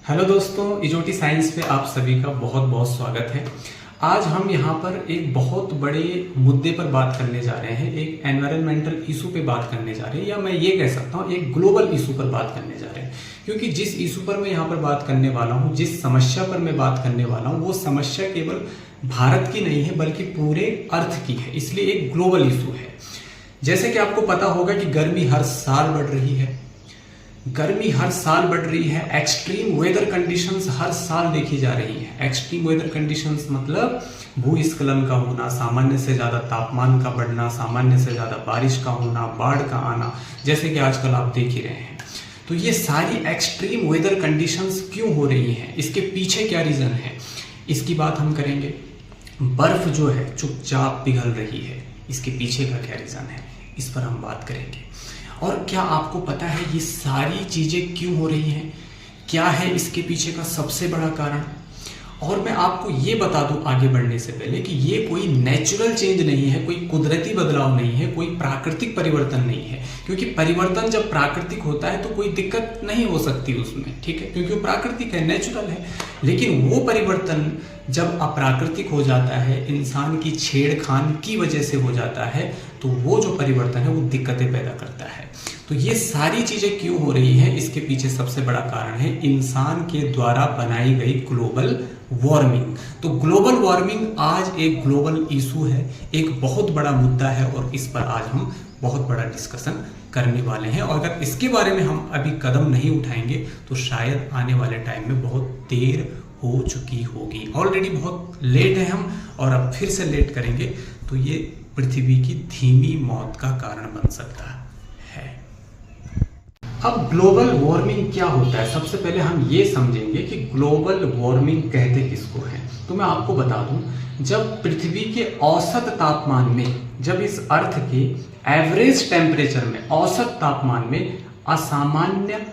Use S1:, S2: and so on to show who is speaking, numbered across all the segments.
S1: Hello दोस्तों, इजोटी science पे आप सभी का बहुत बहुत स्वागत है। आज हम यहाँ पर एक बहुत बड़े मुद्दे पर बात करने जा रहे हैं। एक एनवायरमेंटल इशू पे बात करने जा रहे हैं, या मैं ये कह सकता हूँ एक ग्लोबल इशू पर बात करने जा रहे हैं। क्योंकि जिस इशू पर मैं यहाँ पर बात करने वाला हूँ, जिस समस्या पर मैं बात करने वाला हूँ, वो समस्या केवल भारत की नहीं है बल्कि पूरे अर्थ की है, इसलिए एक ग्लोबल इशू है। जैसे कि आपको पता होगा कि गर्मी हर साल बढ़ रही है, गर्मी हर साल बढ़ रही है। एक्सट्रीम वेदर कंडीशंस हर साल देखी जा रही है। एक्सट्रीम वेदर कंडीशंस मतलब भूस्खलन का होना, सामान्य से ज्यादा तापमान का बढ़ना, सामान्य से ज्यादा बारिश का होना, बाढ़ का आना, जैसे कि आजकल आप देख ही रहे हैं। तो ये सारी एक्सट्रीम वेदर कंडीशंस क्यों हो रही हैं, इसके पीछे क्या रीजन है, इसकी बात हम करेंगे। बर्फ जो है चुपचाप पिघल रही है, इसके पीछे का क्या रीजन है, इस पर हम बात करेंगे। और क्या आपको पता है ये सारी चीजें क्यों हो रही हैं, क्या है इसके पीछे का सबसे बड़ा कारण। और मैं आपको ये बता दूं आगे बढ़ने से पहले कि ये कोई नेचुरल चेंज नहीं है, कोई कुदरती बदलाव नहीं है, कोई प्राकृतिक परिवर्तन नहीं है। क्योंकि परिवर्तन जब प्राकृतिक होता है तो कोई दिक्कत नहीं हो सकती उसमें, ठीक है, क्योंकि वो प्राकृतिक है, नेचुरल है। लेकिन वो परिवर्तन जब अप्राकृतिक हो जाता है, इंसान की छेड़खानी की वजह से हो जाता है, तो वो जो परिवर्तन है वो दिक्कतें पैदा करता है। तो ये सारी चीजें क्यों हो रही हैं, इसके पीछे सबसे बड़ा कारण है इंसान के द्वारा बनाई गई ग्लोबल वार्मिंग। तो ग्लोबल वार्मिंग आज एक ग्लोबल इशू है, एक बहुत बड़ा मुद्दा है, और इस पर आज हम बहुत बड़ा डिस्कशन करने वाले हैं। और अगर इसके बारे में हम अभी कदम नहीं उठाएंगे तो शायद आने वाले टाइम में बहुत देर हो चुकी होगी। ऑलरेडी बहुत लेट है हम, और अब फिर से लेट करेंगे तो ये पृथ्वी की धीमी मौत का कारण बन सकता है। अब ग्लोबल वार्मिंग क्या होता है, सबसे पहले हम ये समझेंगे कि ग्लोबल वार्मिंग कहते किसको है। तो मैं आपको बता दूं, जब पृथ्वी के औसत तापमान में, जब इस अर्थ के एवरेज टेम्परेचर में, औसत तापमान में असामान्य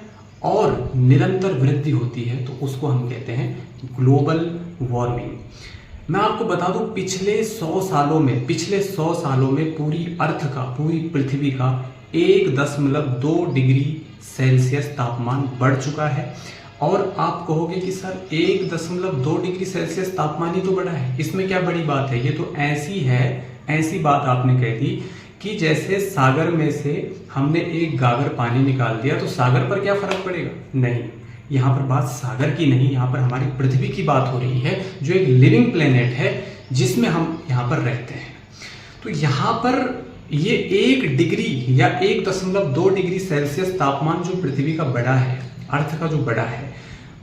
S1: और निरंतर वृद्धि होती है, तो उसको हम कहते हैं ग्लोबल वार्मिंग। मैं आपको बता दूं, पिछले 100 सालों में पूरी अर्थ का, पूरी पृथ्वी का 1.2 डिग्री सेल्सियस तापमान बढ़ चुका है। और आप कहोगे कि सर 1.2 डिग्री सेल्सियस तापमान ही तो बढ़ा है, इसमें क्या बड़ी बात है। ये तो ऐसी बात आपने कह दी कि जैसे सागर में से हमने एक गागर पानी निकाल दिया तो सागर पर क्या फर्क पड़ेगा। नहीं, यहाँ पर बात सागर की नहीं, यहाँ पर हमारी पृथ्वी की बात हो रही है, जो एक लिविंग प्लेनेट है जिसमें हम यहाँ पर रहते हैं। तो यहाँ पर ये 1 डिग्री या 1.2 डिग्री सेल्सियस तापमान जो पृथ्वी का बढ़ा है, अर्थ का जो बढ़ा है,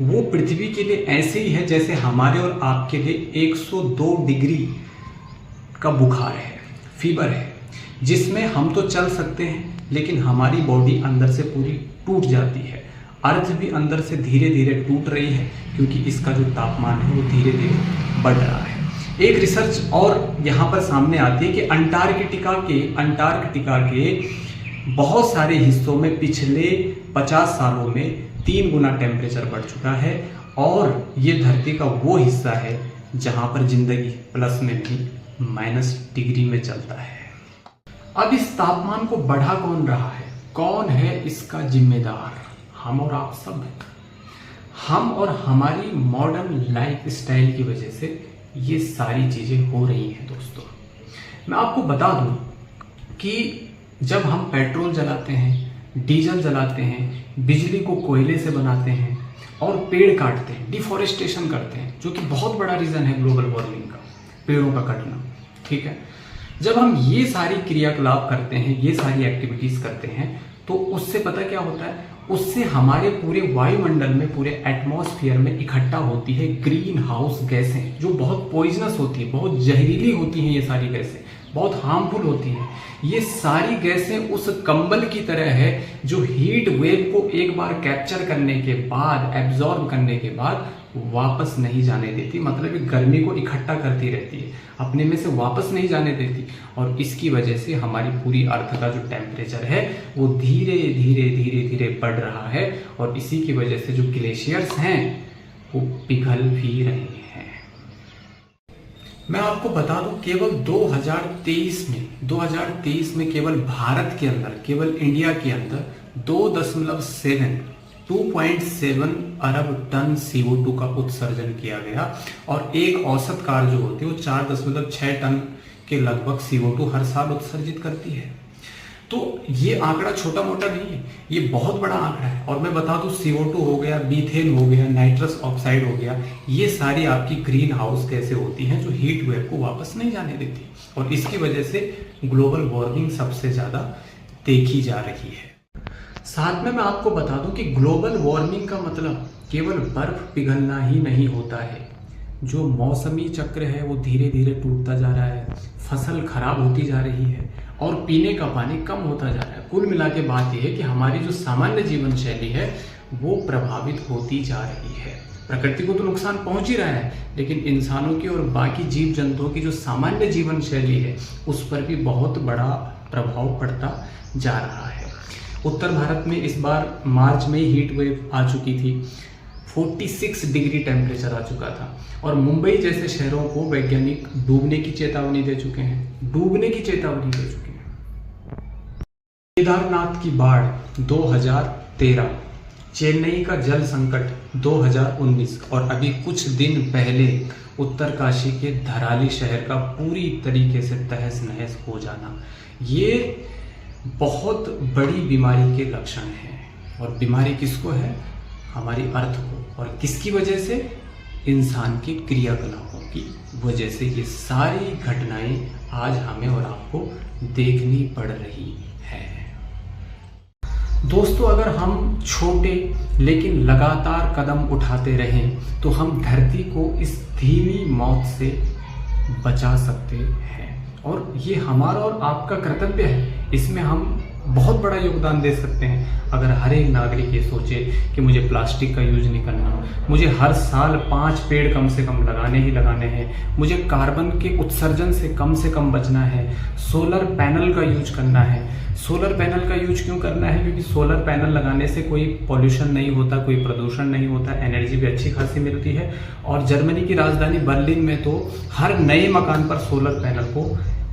S1: वो पृथ्वी के लिए ऐसे ही है जैसे हमारे और आपके लिए 102 डिग्री का बुखार है, फीवर है, जिसमें हम तो चल सकते हैं लेकिन हमारी बॉडी अंदर से पूरी टूट जाती है। अर्थ भी अंदर से धीरे धीरे टूट रही है क्योंकि इसका जो तापमान है वो धीरे धीरे बढ़ रहा है। एक रिसर्च और यहाँ पर सामने आती है कि अंटार्कटिका के बहुत सारे हिस्सों में पिछले 50 सालों में 3 गुना टेम्परेचर बढ़ चुका है, और ये धरती का वो हिस्सा है जहाँ पर जिंदगी प्लस में नहीं माइनस डिग्री में चलता है। अब इस तापमान को बढ़ा कौन रहा है, कौन है इसका जिम्मेदार? हम और आप सब हैं। हम और हमारी मॉडर्न लाइफ स्टाइल की वजह से ये सारी चीजें हो रही हैं। दोस्तों, मैं आपको बता दूं कि जब हम पेट्रोल जलाते हैं, डीजल जलाते हैं, बिजली को कोयले से बनाते हैं और पेड़ काटते हैं, डिफॉरेस्टेशन करते हैं, जो कि बहुत बड़ा रीजन है ग्लोबल वार्मिंग का, पेड़ों का कटना, ठीक है। जब हम ये सारी क्रियाकलाप करते हैं, ये सारी एक्टिविटीज करते हैं, तो उससे पता क्या होता है, उससे हमारे पूरे वायुमंडल में, पूरे एटमॉस्फेयर में इकट्ठा होती है ग्रीन हाउस गैसें, जो बहुत पॉइजनस होती है, बहुत जहरीली होती हैं। ये सारी गैसें बहुत हार्मफुल होती हैं। ये सारी गैसें उस कंबल की तरह है जो हीट वेव को एक बार कैप्चर करने के बाद, एब्जॉर्ब करने के बाद वापस नहीं जाने देती, मतलब गर्मी को इकट्ठा करती रहती है, अपने में से वापस नहीं जाने देती। और इसकी वजह से हमारी पूरी अर्थ का जो टेम्परेचर है वो धीरे धीरे बढ़ रहा है, और इसी की वजह से जो ग्लेशियर्स हैं वो पिघल भी रहे हैं। मैं आपको बता दूं, केवल 2023 में केवल भारत के अंदर, केवल इंडिया के अंदर 2.7 2.7 अरब टन CO2 का उत्सर्जन किया गया और एक औसत कार जो होती है वो 4.6 टन के लगभग CO2 हर साल उत्सर्जित करती है। तो ये आंकड़ा छोटा मोटा नहीं है, ये बहुत बड़ा आंकड़ा है। और मैं बता दूं, CO2 हो गया, मीथेन हो गया, नाइट्रस ऑक्साइड हो गया, ये सारी आपकी ग्रीन हाउस गैसें होती हैं जो हीट वेव को वापस नहीं जाने देती और इसकी वजह से ग्लोबल वार्मिंग सबसे ज्यादा देखी जा रही है। साथ में मैं आपको बता दूं कि ग्लोबल वार्मिंग का मतलब केवल बर्फ पिघलना ही नहीं होता है। जो मौसमी चक्र है वो धीरे धीरे टूटता जा रहा है, फसल खराब होती जा रही है और पीने का पानी कम होता जा रहा है। कुल मिला के बात यह है कि हमारी जो सामान्य जीवन शैली है वो प्रभावित होती जा रही है। प्रकृति को तो नुकसान पहुंच ही रहा है, लेकिन इंसानों की और बाकी जीव जंतुओं की जो सामान्य जीवन शैली है उस पर भी बहुत बड़ा प्रभाव पड़ता जा रहा है। उत्तर भारत में इस बार मार्च में हीट वेव आ चुकी थी, 46 डिग्री टेम्परेचर आ चुका था और मुंबई जैसे शहरों को वैज्ञानिक डूबने की चेतावनी दे चुके हैं, डूबने की चेतावनी दे चुके हैं। केदारनाथ की बाढ़ 2013, चेन्नई का जल संकट 2019 और अभी कुछ दिन पहले उत्तरकाशी के धराली शहर का पूरी तरीके से तहस नहस हो जाना, ये बहुत बड़ी बीमारी के लक्षण हैं। और बीमारी किसको है? हमारी अर्थ को। और किसकी वजह से? इंसान के क्रियाकलापों की वजह से ये सारी घटनाएं आज हमें और आपको देखनी पड़ रही है। दोस्तों, अगर हम छोटे लेकिन लगातार कदम उठाते रहें तो हम धरती को इस धीमी मौत से बचा सकते हैं और ये हमारा और आपका कर्तव्य है। इसमें हम बहुत बड़ा योगदान दे सकते हैं। अगर हर एक नागरिक ये सोचे कि मुझे प्लास्टिक का यूज नहीं करना, मुझे हर साल 5 पेड़ कम से कम लगाने ही लगाने हैं, मुझे कार्बन के उत्सर्जन से कम बचना है, सोलर पैनल का यूज करना है। सोलर पैनल का यूज क्यों करना है? क्योंकि सोलर पैनल लगाने से कोई पॉल्यूशन नहीं होता, कोई प्रदूषण नहीं होता, एनर्जी भी अच्छी खासी मिलती है। और जर्मनी की राजधानी बर्लिन में तो हर नए मकान पर सोलर पैनल को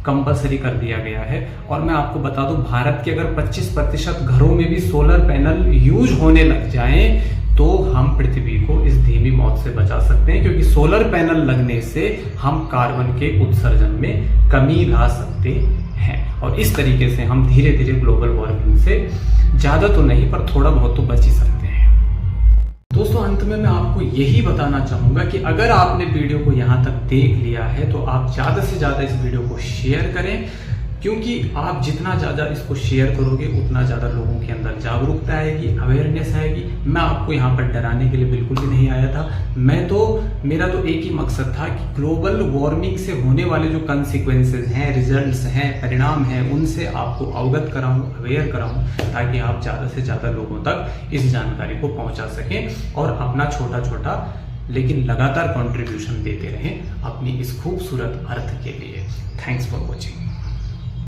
S1: कंपलसरी कर दिया गया है। और मैं आपको बता दूं, भारत के अगर 25% घरों में भी सोलर पैनल यूज होने लग जाएं तो हम पृथ्वी को इस धीमी मौत से बचा सकते हैं, क्योंकि सोलर पैनल लगने से हम कार्बन के उत्सर्जन में कमी ला सकते हैं और इस तरीके से हम धीरे धीरे ग्लोबल वार्मिंग से ज्यादा तो नहीं पर थोड़ा बहुत तो बच ही सकते हैं। दोस्तों, अंत में मैं आपको यही बताना चाहूंगा कि अगर आपने वीडियो को यहाँ तक देख लिया है तो आप ज्यादा से ज्यादा इस वीडियो को शेयर करें, क्योंकि आप जितना ज्यादा इसको शेयर करोगे उतना ज्यादा लोगों के अंदर जागरूकता आएगी, अवेयरनेस आएगी। मैं आपको यहाँ पर डराने के लिए बिल्कुल भी नहीं आया था। मेरा तो एक ही मकसद था कि ग्लोबल वार्मिंग से होने वाले जो कंसिक्वेंसेज हैं, रिजल्ट्स हैं, परिणाम हैं, उनसे आपको अवगत कराऊं, अवेयर कराऊं, ताकि आप ज्यादा से ज्यादा लोगों तक इस जानकारी को पहुंचा सकें और अपना छोटा छोटा लेकिन लगातार कंट्रीब्यूशन देते रहें अपनी इस खूबसूरत अर्थ के लिए। Thanks for watching.